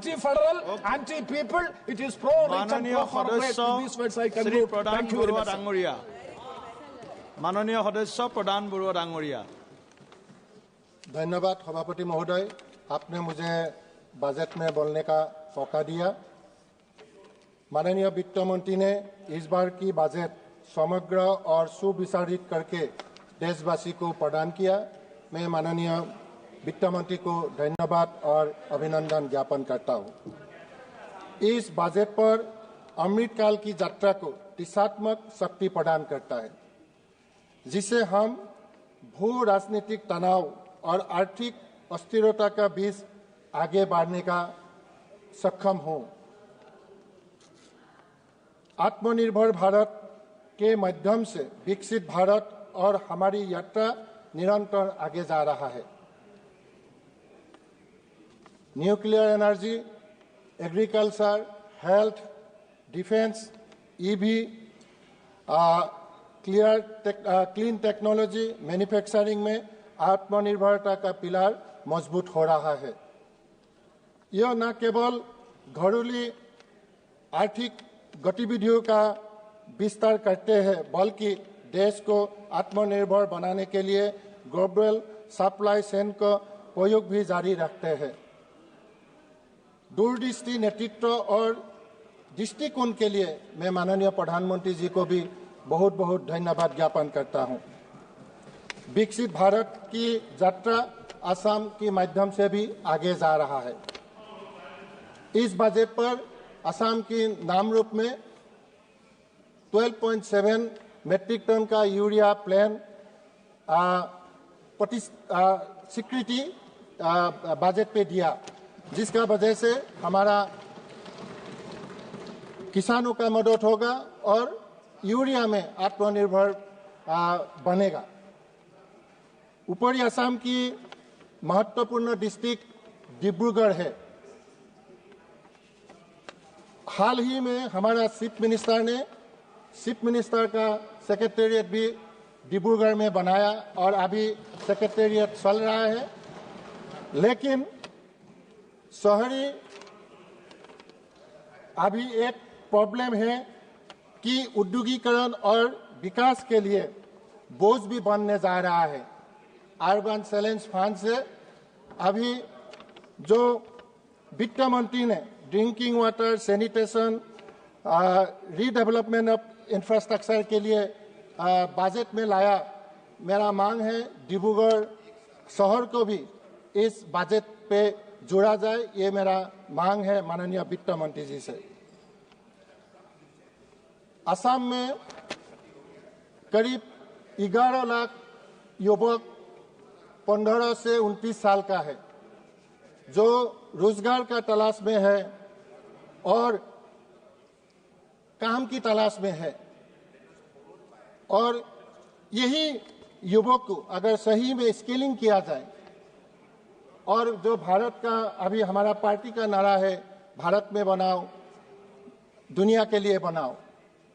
anti-federal, anti-people. It is pro-rich and pro-corporate. These words I conclude. Thank you very much. माननीय सदस्य प्रधान बरुआ डांगरिया। धन्यवाद सभापति महोदय, आपने मुझे बजट में बोलने का मौका दिया। माननीय वित्त मंत्री ने इस बार की बजट समग्र और सुविचारित करके देशवासी को प्रदान किया। मैं माननीय वित्त मंत्री को धन्यवाद और अभिनंदन ज्ञापन करता हूं। इस बजट पर अमृतकाल की यात्रा को दिशात्मक शक्ति प्रदान करता है, जिसे हम भू राजनीतिक तनाव और आर्थिक अस्थिरता का बीच आगे बढ़ने का सक्षम हो। आत्मनिर्भर भारत के माध्यम से विकसित भारत और हमारी यात्रा निरंतर आगे जा रहा है। Nuclear energy, agriculture, health, defence, EV, clean technology, manufacturing में आत्मनिर्भरता का पिलर मजबूत हो रहा है। यह न केवल घरेलू आर्थिक गतिविधियों का विस्तार करते हैं, बल्कि देश को आत्मनिर्भर बनाने के लिए ग्लोबल सप्लाई चेन का उपयोग भी जारी रखते हैं। दूरदृष्टि नेतृत्व और दृष्टिकोण के लिए मैं माननीय प्रधानमंत्री जी को भी बहुत बहुत धन्यवाद ज्ञापन करता हूं। विकसित भारत की यात्रा असम के माध्यम से भी आगे जा रहा है। इस बजट पर असम की नाम रूप में 12.7 मेट्रिक टन का यूरिया प्लान स्वीकृति बजट पे दिया, जिसका वजह से हमारा किसानों का मदद होगा और यूरिया में आत्मनिर्भर बनेगा। ऊपरी असम की महत्वपूर्ण डिस्ट्रिक्ट डिब्रूगढ़ है। हाल ही में हमारा चीफ मिनिस्टर का सेक्रेटेरिएट भी डिब्रूगढ़ में बनाया और अभी सेक्रेटेरिएट चल रहा है। लेकिन शहरी अभी एक प्रॉब्लम है कि उद्योगीकरण और विकास के लिए बोझ भी बनने जा रहा है। अर्बन चैलेंज फंड से अभी जो वित्त मंत्री ने drinking water, sanitation, redevelopment of infrastructure के लिए बजट में लाया, मेरा मांग है डिब्रूगढ़ शहर को भी इस बजट पे जोड़ा जाए। ये मेरा मांग है माननीय वित्त मंत्री जी से। असम में करीब 11 लाख युवक 15 से 29 साल का है, जो रोजगार का तलाश में है और काम की तलाश में है। और यही युवक को अगर सही में स्किलिंग किया जाए और जो भारत का अभी हमारा पार्टी का नारा है, भारत में बनाओ, दुनिया के लिए बनाओ,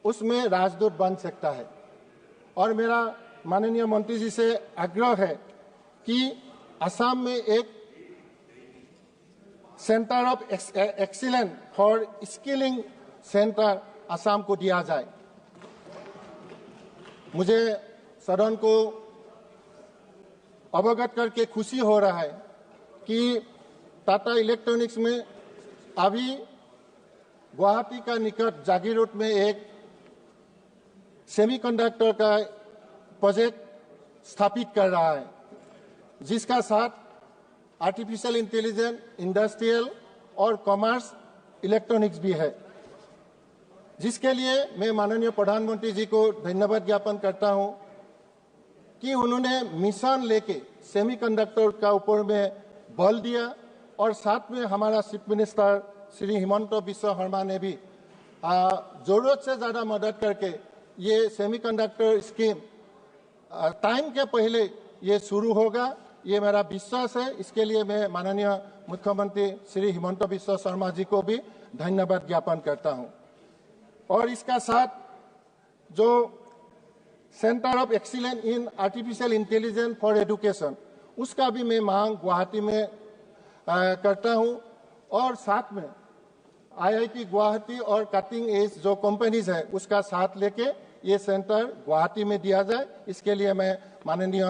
उसमें राजदूत बन सकता है। और मेरा माननीय मंत्री जी से आग्रह है कि असम में एक centre of excellence for skilling centre Assam को दिया जाए। मुझे सदन को अवगत करके खुशी हो रहा है कि टाटा इलेक्ट्रॉनिक्स में अभी गुवाहाटी का निकट जागीरोड में एक सेमीकंडक्टर का प्रोजेक्ट स्थापित कर रहा है, जिसका साथ आर्टिफिशियल इंटेलिजेंस, इंडस्ट्रियल और कॉमर्स इलेक्ट्रॉनिक्स भी है, जिसके लिए मैं माननीय प्रधानमंत्री जी को धन्यवाद ज्ञापन करता हूं कि उन्होंने मिशन लेके सेमीकंडक्टर का ऊपर में बल दिया। और साथ में हमारा चीफ मिनिस्टर श्री हिमंत बिस्वा शर्मा ने भी जरूरत से ज्यादा मदद करके ये सेमीकंडक्टर स्कीम टाइम के पहले ये शुरू होगा, ये मेरा विश्वास है। इसके लिए मैं माननीय मुख्यमंत्री श्री हिमंत बिस्वा शर्मा जी को भी धन्यवाद ज्ञापन करता हूं। और इसका साथ जो centre of excellence in artificial intelligence for education, उसका भी मैं मांग गुवाहाटी में करता हूं। और साथ में IIT गुवाहाटी और कटिंग एज जो कंपनीज है उसका साथ लेके ये सेंटर गुवाहाटी में दिया जाए। इसके लिए मैं माननीय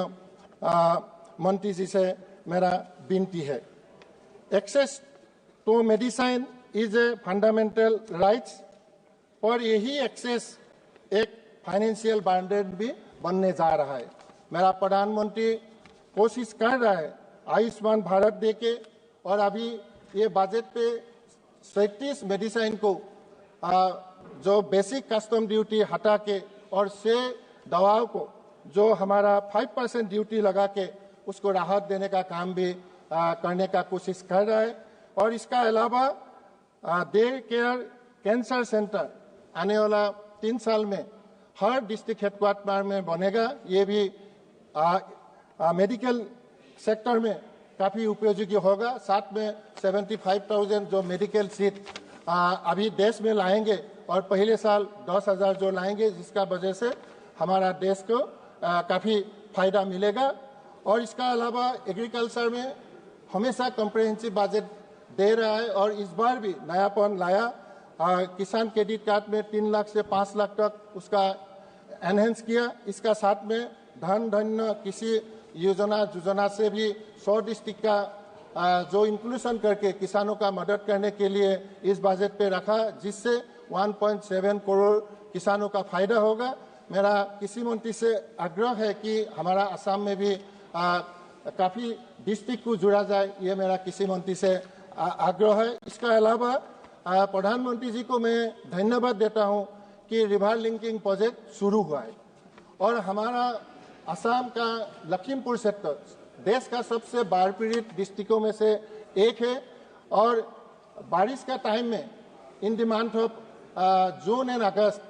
मंत्री जी से मेरा विनती है। Access to medicine is a fundamental rights और यही एक्सेस एक फाइनेंशियल बर्डन भी बनने जा रहा है। मेरा प्रधानमंत्री कोशिश कर रहा है आयुष्मान भारत देके, और अभी ये बजट पे 37 मेडिसिन को जो बेसिक कस्टम ड्यूटी हटा के और 6 दवाओं को जो हमारा 5% ड्यूटी लगा के उसको राहत देने का काम भी करने का कोशिश कर रहा है। और इसका अलावा डे केयर कैंसर सेंटर आने वाला 3 साल में हर डिस्ट्रिक्ट हेडक्वार्टर में बनेगा। ये भी मेडिकल सेक्टर में काफी उपयोगी होगा। साथ में 75,000 जो मेडिकल सीट अभी देश में लाएंगे और पहले साल 10,000 जो लाएंगे, जिसका वजह से हमारा देश को काफी फायदा मिलेगा। और इसका अलावा एग्रीकल्चर में हमेशा कॉम्प्रिहेंसिव बजट दे रहा है और इस बार भी नयापन लाया। किसान क्रेडिट कार्ड में 3 लाख से 5 लाख तक उसका एनहेंस किया। इसका साथ में धन धन्य कृषि योजना से भी 100 डिस्ट्रिक्ट का जो इंक्लूशन करके किसानों का मदद करने के लिए इस बजट पे रखा, जिससे 1.7 करोड़ किसानों का फायदा होगा। मेरा कृषि मंत्री से आग्रह है कि हमारा असम में भी काफी डिस्ट्रिक्ट को जोड़ा जाए, ये मेरा कृषि मंत्री से आग्रह है। इसका अलावा प्रधानमंत्री जी को मैं धन्यवाद देता हूं कि रिवर लिंकिंग प्रोजेक्ट शुरू हुआ है और हमारा असम का लखीमपुर सेक्टर देश का सबसे बाढ़ पीड़ित डिस्ट्रिक्टों में से एक है। और बारिश का टाइम में in the month of June and August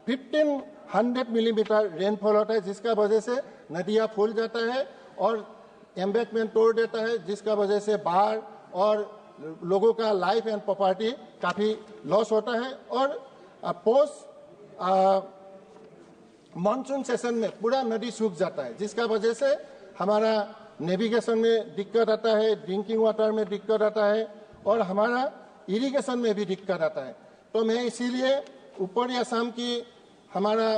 1500 millimetre rainfall होता है, जिसका वजह से नदियां फूल जाता है और एम्बैंकमेंट तोड़ देता है, जिसका वजह से बाढ़ और लोगों का लाइफ एंड प्रॉपर्टी काफी लॉस होता है। और पोस्ट मानसून सेशन में पूरा नदी सूख जाता है, जिसका वजह से हमारा नेविगेशन में दिक्कत आता है, ड्रिंकिंग वाटर में दिक्कत आता है और हमारा इरिगेशन में भी दिक्कत आता है। तो मैं इसीलिए ऊपरी असम की हमारा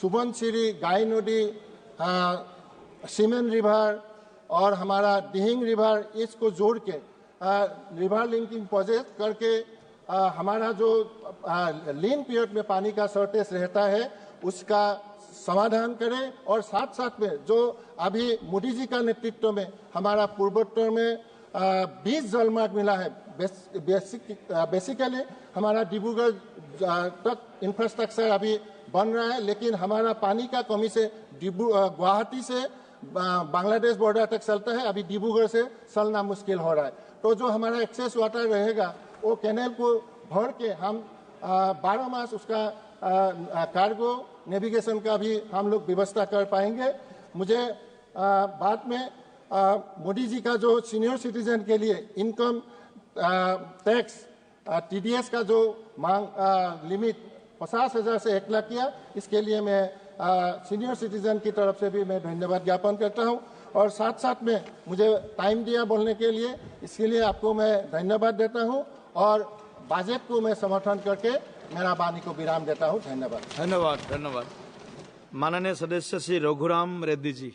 सुबनसिरी, गाय नदी, सीमेन रिवर और हमारा दिहिंग रिवर, इसको जोड़ के रिवर लिंकिंग प्रोजेक्ट करके हमारा जो लीन पीरियड में पानी का शॉर्टेज रहता है उसका समाधान करें। और साथ साथ में जो अभी मोदी जी का नेतृत्व में हमारा पूर्वोत्तर में 20 जलमार्ग मिला है, बेसिकली हमारा डिब्रूगढ़ तक इंफ्रास्ट्रक्चर अभी बन रहा है, लेकिन हमारा पानी का कमी से गुवाहाटी से बांग्लादेश बॉर्डर तक चलता है, अभी डिब्रूगढ़ से चलना मुश्किल हो रहा है। तो जो हमारा एक्सेस वाटर रहेगा वो कैनल को भर के हम 12 मास उसका कार्गो नेविगेशन का भी हम लोग व्यवस्था कर पाएंगे। मुझे बाद में मोदी जी का जो सीनियर सिटीजन के लिए इनकम टैक्स TDS का जो मांग लिमिट 50,000 से 1 लाख किया, इसके लिए मैं सीनियर सिटीजन की तरफ से भी मैं धन्यवाद ज्ञापन करता हूं। और साथ साथ में मुझे टाइम दिया बोलने के लिए, इसके लिए आपको मैं धन्यवाद देता हूं और बजट को मैं समर्थन करके मेरा वाणी को विराम देता हूं। धन्यवाद। धन्यवाद। माननीय सदस्य श्री रघुराम रेड्डी जी।